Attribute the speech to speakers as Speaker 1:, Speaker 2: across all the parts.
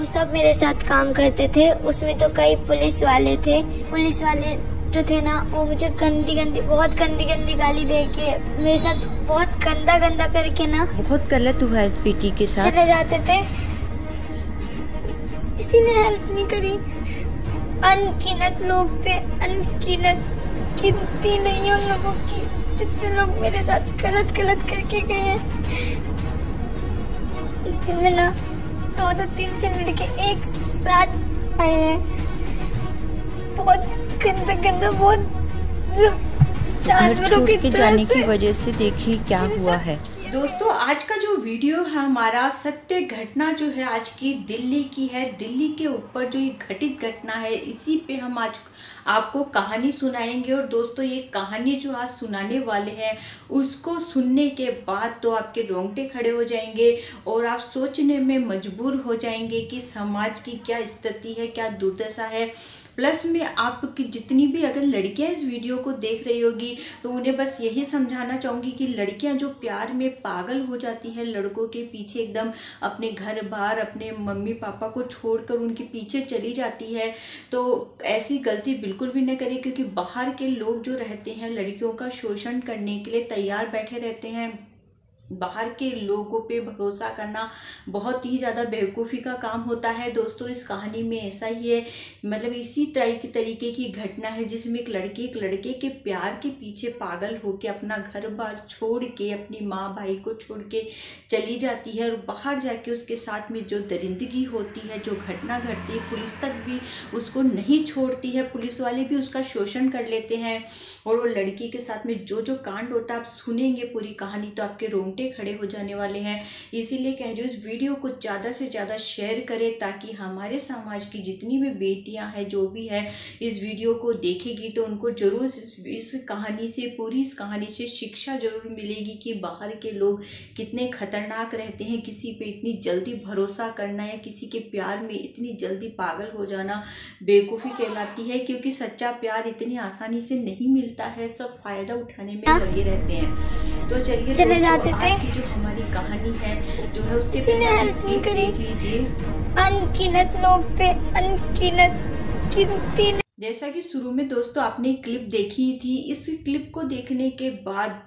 Speaker 1: वो सब मेरे साथ काम करते थे। उसमें तो कई पुलिस वाले थे। पुलिस वाले जो थे ना, वो मुझे बहुत गंदी गाली दे के मेरे साथ बहुत गंदा करके ना,
Speaker 2: बहुत गलत हुआ है पीटी के साथ,
Speaker 1: चले जाते थे। किसी ने हेल्प नहीं करी। अनगिनत लोग थे, अनगिनत, गिनती नहीं उन लोगों की जितने लोग मेरे साथ गलत करके गए हैं। एक दिन में ना 2 3 लड़के एक साथ आए हैं। बहुत गंदा बहुत
Speaker 2: घर छोड़ के जाने की वजह से देखिए क्या हुआ है। दोस्तों, आज का जो वीडियो है हमारा सत्य घटना जो है आज की दिल्ली की है। दिल्ली के ऊपर जो ये घटित घटना है, इसी पे हम आज आपको कहानी सुनाएंगे। और दोस्तों, ये कहानी जो आज सुनाने वाले हैं उसको सुनने के बाद तो आपके रोंगटे खड़े हो जाएंगे और आप सोचने में मजबूर हो जाएंगे कि समाज की क्या स्थिति है, क्या दुर्दशा है। प्लस में आपकी जितनी भी अगर लड़कियां इस वीडियो को देख रही होगी तो उन्हें बस यही समझाना चाहूँगी कि लड़कियां जो प्यार में पागल हो जाती हैं, लड़कों के पीछे एकदम अपने घर बार अपने मम्मी पापा को छोड़कर उनके पीछे चली जाती है, तो ऐसी गलती बिल्कुल भी न करें। क्योंकि बाहर के लोग जो रहते हैं लड़कियों का शोषण करने के लिए तैयार बैठे रहते हैं। बाहर के लोगों पे भरोसा करना बहुत ही ज़्यादा बेवकूफ़ी का काम होता है। दोस्तों, इस कहानी में ऐसा ही है, मतलब इसी तरह की तरीके की घटना है जिसमें एक लड़के के प्यार के पीछे पागल होकर अपना घर बार छोड़ के, अपनी माँ भाई को छोड़ के चली जाती है। और बाहर जाके उसके साथ में जो दरिंदगी होती है, जो घटना घटती है, पुलिस तक भी उसको नहीं छोड़ती है, पुलिस वाले भी उसका शोषण कर लेते हैं। और वो लड़की के साथ में जो कांड होता है, आप सुनेंगे पूरी कहानी तो आपके रोंगटे खड़े हो जाने वाले हैं। इसीलिए कह रही हूँ, इस वीडियो को ज़्यादा से ज़्यादा शेयर करें ताकि हमारे समाज की जितनी भी बेटियां हैं, जो भी है इस वीडियो को देखेगी तो उनको जरूर इस कहानी से, पूरी इस कहानी से शिक्षा जरूर मिलेगी कि बाहर के लोग कितने खतरनाक रहते हैं। किसी पे इतनी जल्दी भरोसा करना या किसी के प्यार में इतनी जल्दी पागल हो जाना बेवकूफ़ी कहलाती है। क्योंकि सच्चा प्यार इतनी आसानी से नहीं मिलता है, सब फायदा उठाने में लगे रहते हैं। तो चलिए
Speaker 1: चले जाते थे।
Speaker 2: आज की जो हमारी कहानी है जो है उससे
Speaker 1: किसी ने हेल्प नहीं करी।
Speaker 2: देख लीजिए।
Speaker 1: अनगिनत लोग थे, अनगिनत, गिनती नहीं।
Speaker 2: जैसा कि शुरू में दोस्तों आपने क्लिप देखी थी, इस क्लिप को देखने के बाद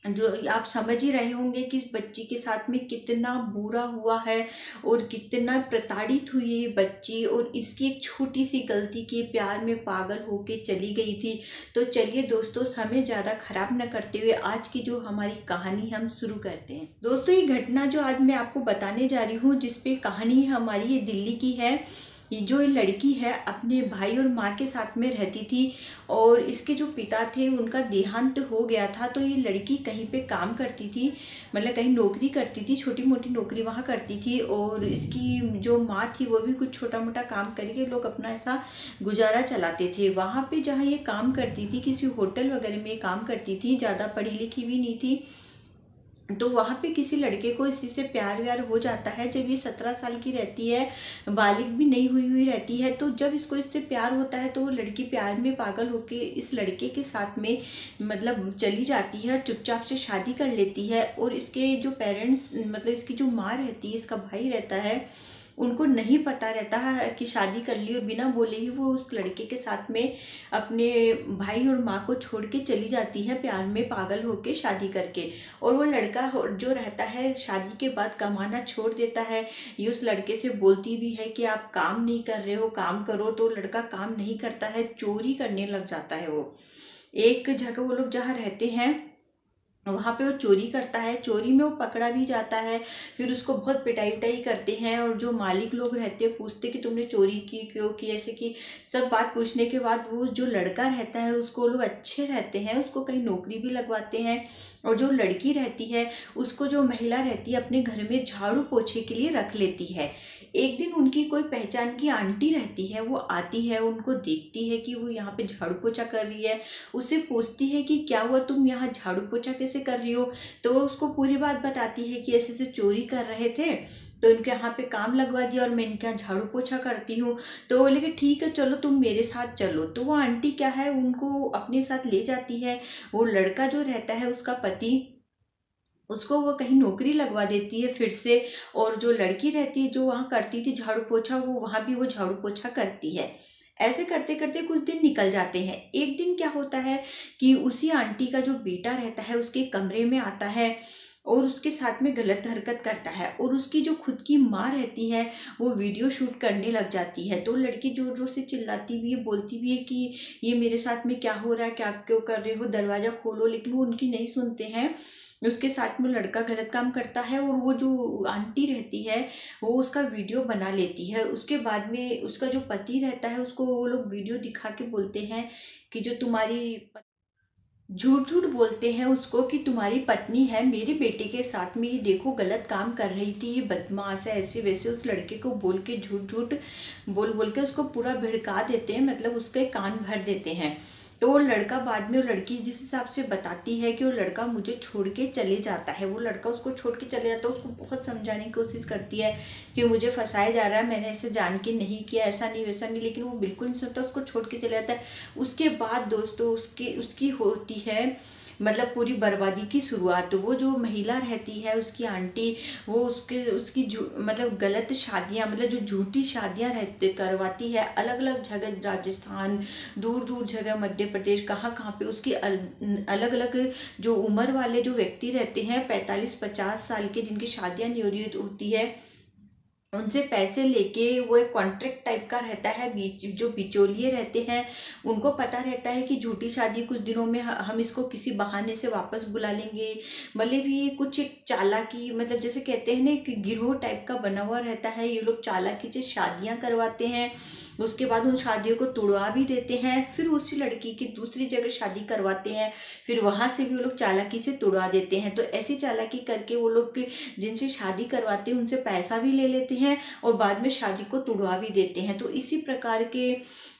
Speaker 2: जो आप समझ ही रहे होंगे कि इस बच्ची के साथ में कितना बुरा हुआ है और कितना प्रताड़ित हुई है ये बच्ची, और इसकी एक छोटी सी गलती के प्यार में पागल होके चली गई थी। तो चलिए दोस्तों, समय ज़्यादा खराब न करते हुए आज की जो हमारी कहानी हम शुरू करते हैं। दोस्तों, ये घटना जो आज मैं आपको बताने जा रही हूँ, जिसपे कहानी हमारी ये दिल्ली की है। ये जो लड़की है अपने भाई और माँ के साथ में रहती थी और इसके जो पिता थे उनका देहांत हो गया था। तो ये लड़की कहीं पे काम करती थी, मतलब कहीं नौकरी करती थी, छोटी मोटी नौकरी वहाँ करती थी। और इसकी जो माँ थी वो भी कुछ छोटा मोटा काम करके लोग अपना ऐसा गुजारा चलाते थे। वहाँ पे जहाँ ये काम करती थी, किसी होटल वगैरह में काम करती थी, ज़्यादा पढ़ी लिखी भी नहीं थी। तो वहाँ पे किसी लड़के को इसी से प्यार व्यार हो जाता है। जब ये 17 साल की रहती है, बालिग भी नहीं हुई रहती है, तो जब इसको इससे प्यार होता है तो वो लड़की प्यार में पागल होके इस लड़के के साथ में मतलब चली जाती है, चुपचाप से शादी कर लेती है। और इसके जो पेरेंट्स, मतलब इसकी जो माँ रहती है, इसका भाई रहता है, उनको नहीं पता रहता है कि शादी कर ली, और बिना बोले ही वो उस लड़के के साथ में अपने भाई और माँ को छोड़ के चली जाती है, प्यार में पागल होके शादी करके। और वो लड़का जो रहता है शादी के बाद कमाना छोड़ देता है। ये उस लड़के से बोलती भी है कि आप काम नहीं कर रहे हो, काम करो, तो लड़का काम नहीं करता है, चोरी करने लग जाता है। वो एक जगह वो लोग जहाँ रहते हैं वहाँ पे वो चोरी करता है, चोरी में वो पकड़ा भी जाता है। फिर उसको बहुत पिटाई विटाई करते हैं और जो मालिक लोग रहते हैं पूछते कि तुमने चोरी की, क्यों की, ऐसे कि सब बात पूछने के बाद वो जो लड़का रहता है उसको लोग अच्छे रहते हैं, उसको कहीं नौकरी भी लगवाते हैं। और जो लड़की रहती है उसको जो महिला रहती है अपने घर में झाड़ू पोछे के लिए रख लेती है। एक दिन उनकी कोई पहचान की आंटी रहती है, वो आती है, उनको देखती है कि वो यहाँ पे झाड़ू पोछा कर रही है, उससे पूछती है कि क्या हुआ, तुम यहाँ झाड़ू पोछा कैसे कर रही हो। तो वो उसको पूरी बात बताती है कि ऐसे ऐसे चोरी कर रहे थे तो इनके यहाँ पे काम लगवा दिया और मैं इनके यहाँ झाड़ू पोछा करती हूँ। तो बोले कि ठीक है चलो तुम मेरे साथ चलो। तो वो आंटी क्या है उनको अपने साथ ले जाती है। वो लड़का जो रहता है उसका पति उसको वो कहीं नौकरी लगवा देती है फिर से। और जो लड़की रहती है जो वहाँ करती थी झाड़ू पोछा, वो वहाँ भी वो झाड़ू पोछा करती है। ऐसे करते करते कुछ दिन निकल जाते हैं। एक दिन क्या होता है कि उसी आंटी का जो बेटा रहता है उसके कमरे में आता है और उसके साथ में गलत हरकत करता है, और उसकी जो खुद की माँ रहती है वो वीडियो शूट करने लग जाती है। तो लड़की जोर जोर से चिल्लाती भी है, बोलती भी है कि ये मेरे साथ में क्या हो रहा है, क्या क्यों कर रहे हो, दरवाज़ा खोलो, लेकिन वो उनकी नहीं सुनते हैं। उसके साथ में लड़का गलत काम करता है और वो जो आंटी रहती है वो उसका वीडियो बना लेती है। उसके बाद में उसका जो पति रहता है उसको वो लोग वीडियो दिखा के बोलते हैं कि जो तुम्हारी झूठ झूठ बोलते हैं उसको कि तुम्हारी पत्नी है मेरे बेटे के साथ में, ये देखो गलत काम कर रही थी, ये बदमाश है, ऐसे वैसे उस लड़के को बोल के झूठ झूठ बोल बोल के उसको पूरा भिड़का देते हैं, मतलब उसके कान भर देते हैं। तो वो लड़का बाद में, वो लड़की जिस हिसाब से बताती है कि वो लड़का मुझे छोड़ के चले जाता है, वो लड़का उसको छोड़ के चले जाता है, उसको बहुत समझाने की कोशिश करती है कि मुझे फंसाया जा रहा है, मैंने ऐसे जान के नहीं किया, ऐसा नहीं वैसा नहीं, लेकिन वो बिल्कुल नहीं सुनता, उसको छोड़ के चले जाता है। उसके बाद दोस्तों उसकी होती है मतलब पूरी बर्बादी की शुरुआत। वो जो महिला रहती है उसकी आंटी, वो उसकी मतलब गलत शादियां, मतलब जो झूठी शादियां रहते करवाती है अलग अलग जगह, राजस्थान, दूर दूर जगह, मध्य प्रदेश, कहाँ कहाँ पे उसकी अलग अलग जो उम्र वाले जो व्यक्ति रहते हैं 45-50 साल के, जिनकी शादियां नहीं हो रही होती है, उनसे पैसे लेके, वो एक कॉन्ट्रैक्ट टाइप का रहता है, जो बिचौलिए रहते हैं उनको पता रहता है कि झूठी शादी कुछ दिनों में हम इसको किसी बहाने से वापस बुला लेंगे, मतलब ये कुछ एक चालाकी, मतलब जैसे कहते हैं ना कि गिरोह टाइप का बना हुआ रहता है। ये लोग चालाकी से शादियां करवाते हैं, उसके बाद उन शादियों को तुड़वा भी देते हैं, फिर उसी लड़की की दूसरी जगह शादी करवाते हैं, फिर वहां से भी वो लोग चालाकी से तुड़वा देते हैं। तो ऐसी चालाकी करके वो लोग जिनसे शादी करवाते हैं उनसे पैसा भी ले लेते हैं और बाद में शादी को तुड़वा भी देते हैं। तो इसी प्रकार के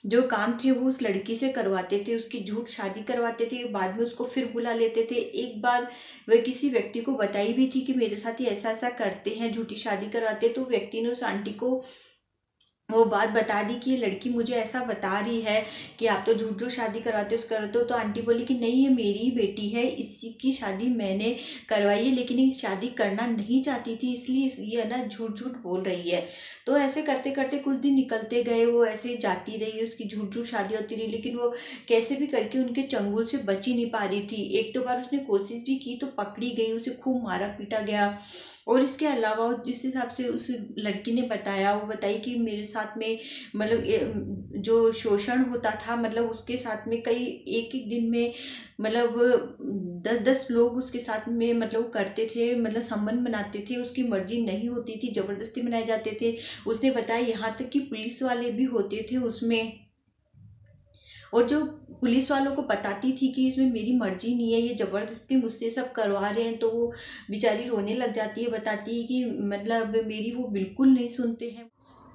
Speaker 2: जो काम थे वो उस लड़की से करवाते थे, उसकी झूठ शादी करवाते थे, बाद में उसको फिर बुला लेते थे। एक बार वह किसी व्यक्ति को बताई भी थी कि मेरे साथ ही ऐसा ऐसा करते हैं, झूठी शादी करवाते, तो व्यक्ति ने उस आंटी को वो बात बता दी कि ये लड़की मुझे ऐसा बता रही है कि आप तो झूठ झूठ शादी करवाते हो। तो आंटी बोली कि नहीं, ये मेरी ही बेटी है, इसी की शादी मैंने करवाई है, लेकिन ये शादी करना नहीं चाहती थी, इसलिए ये ना झूठ झूठ बोल रही है। तो ऐसे करते करते कुछ दिन निकलते गए, वो ऐसे जाती रही, उसकी झूठ झूठ शादी होती रही, लेकिन वो कैसे भी करके उनके चंगुल से बच ही नहीं पा रही थी। एक दो बार उसने कोशिश भी की तो पकड़ी गई, उसे खूब मारा पीटा गया। और इसके अलावा जिस हिसाब से उस लड़की ने बताया, वो बताई कि मेरे साथ में मतलब जो शोषण होता था, मतलब उसके साथ में कई एक एक दिन में मतलब 10-10 लोग उसके साथ में मतलब करते थे, मतलब संबंध बनाते थे, उसकी मर्जी नहीं होती थी, जबरदस्ती बनाए जाते थे। उसने बताया यहाँ तक कि पुलिस वाले भी होते थे उसमें, और जो पुलिस वालों को बताती थी कि इसमें मेरी मर्जी नहीं है, ये ज़बरदस्ती मुझसे सब करवा रहे हैं, तो वो बेचारी रोने लग जाती है, बताती है कि मतलब मेरी वो बिल्कुल नहीं सुनते हैं,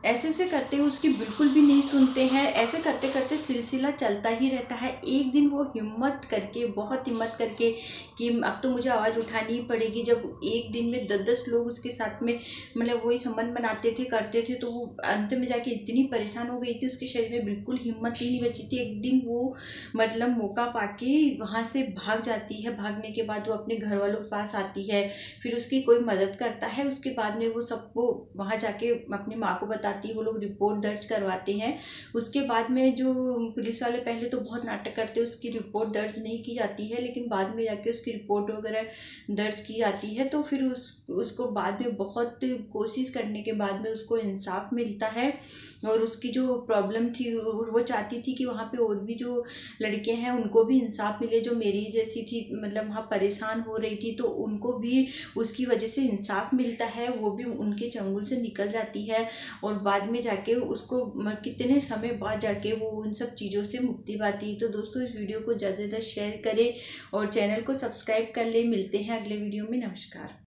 Speaker 2: ऐसे ऐसे करते हुए उसकी बिल्कुल भी नहीं सुनते हैं। ऐसे करते करते सिलसिला चलता ही रहता है। एक दिन वो हिम्मत करके, बहुत हिम्मत करके कि अब तो मुझे आवाज़ उठानी ही पड़ेगी, जब एक दिन में 10-10 लोग उसके साथ में मतलब वही संबंध बनाते थे, करते थे, तो वो अंत में जाके इतनी परेशान हो गई थी, उसके शरीर में बिल्कुल हिम्मत ही नहीं बची थी। एक दिन वो मतलब मौका पाके वहाँ से भाग जाती है। भागने के बाद वो अपने घर वालों के पास आती है, फिर उसकी कोई मदद करता है। उसके बाद में वो सबको वहाँ जाके अपनी माँ को बताती है, वो लोग रिपोर्ट दर्ज करवाते हैं। उसके बाद में जो पुलिस वाले पहले तो बहुत नाटक करते हैं, उसकी रिपोर्ट दर्ज नहीं की जाती है, लेकिन बाद में जाके उसकी रिपोर्ट वगैरह दर्ज की जाती है। तो फिर उसको बाद में बहुत कोशिश करने के बाद में उसको इंसाफ मिलता है। और उसकी जो प्रॉब्लम थी वो चाहती थी कि वहाँ पे और भी जो लड़के हैं उनको भी इंसाफ मिले, जो मेरी जैसी थी, मतलब वहाँ परेशान हो रही थी, तो उनको भी उसकी वजह से इंसाफ मिलता है, वो भी उनके चंगुल से निकल जाती है। और बाद में जाके उसको कितने समय बाद जाके वो उन सब चीज़ों से मुक्ति पाती है। तो दोस्तों इस वीडियो को ज़्यादा से ज़्यादा शेयर करें और चैनल को सब्सक्राइब कर ले। मिलते हैं अगले वीडियो में। नमस्कार।